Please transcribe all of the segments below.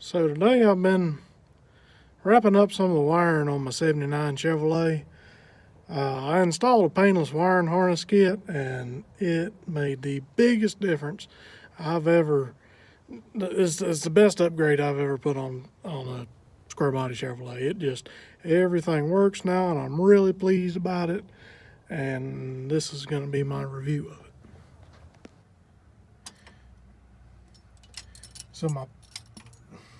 So today I've been wrapping up some of the wiring on my 79 Chevrolet. I installed a painless wiring harness kit and it made the biggest difference I've ever, it's the best upgrade I've ever put on a square body Chevrolet. Everything works now and I'm really pleased about it, and this is going to be my review of it.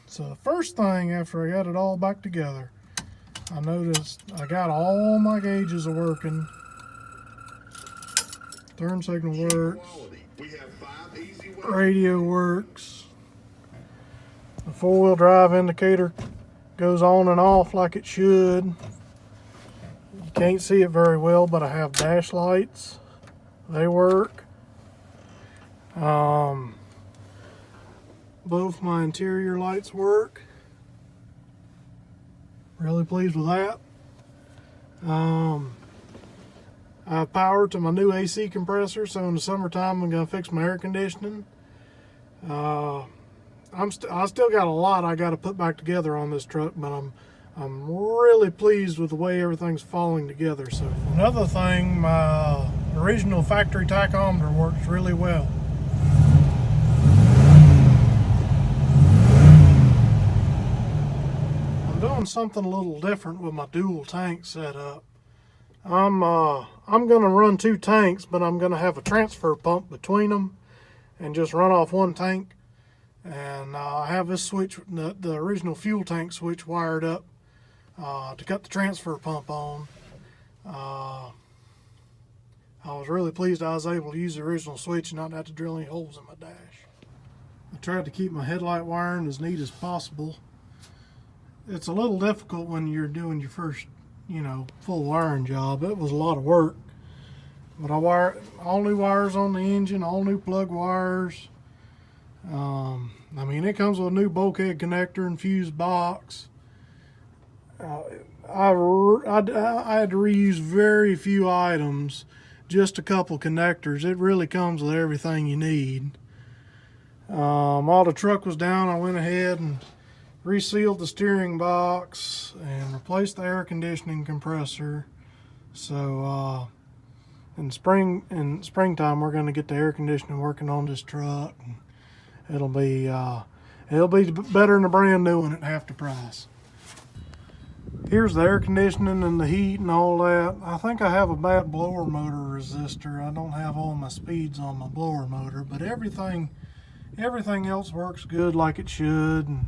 So the first thing after I got it all back together, I noticed I got all my gauges are working. Turn signal works. Radio works. The four-wheel drive indicator goes on and off like it should. You can't see it very well, but I have dash lights. They work. Both my interior lights work. Really pleased with that. I have power to my new AC compressor, so in the summertime I'm going to fix my air conditioning. I still got a lot I got to put back together on this truck, but I'm really pleased with the way everything's falling together. So another thing, my original factory tachometer works really well. Doing something a little different with my dual tank setup. I'm gonna run two tanks, but I'm gonna have a transfer pump between them and just run off one tank. And I have this switch, the original fuel tank switch, wired up to cut the transfer pump on. I was really pleased I was able to use the original switch and not have to drill any holes in my dash. I tried to keep my headlight wiring as neat as possible. It's a little difficult when you're doing your first, full wiring job. It was a lot of work. But I wired all new wires on the engine, all new plug wires. It comes with a new bulkhead connector and fuse box. I had to reuse very few items, just a couple connectors. It really comes with everything you need. While the truck was down, I went ahead and resealed the steering box and replaced the air conditioning compressor. So in springtime we're going to get the air conditioning working on this truck. It'll be better than a brand new one at half the price. Here's the air conditioning and the heat and all that. I think I have a bad blower motor resistor. I don't have all my speeds on my blower motor, but everything else works good like it should, and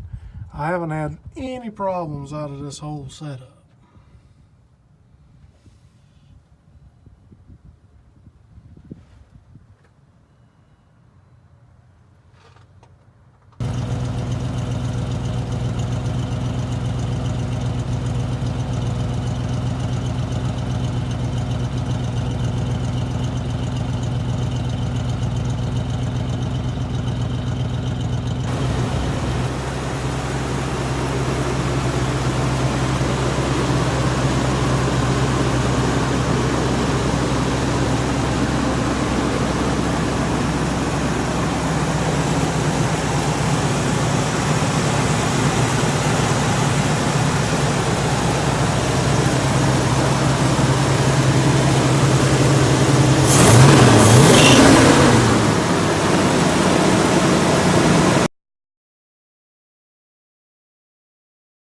I haven't had any problems out of this whole setup.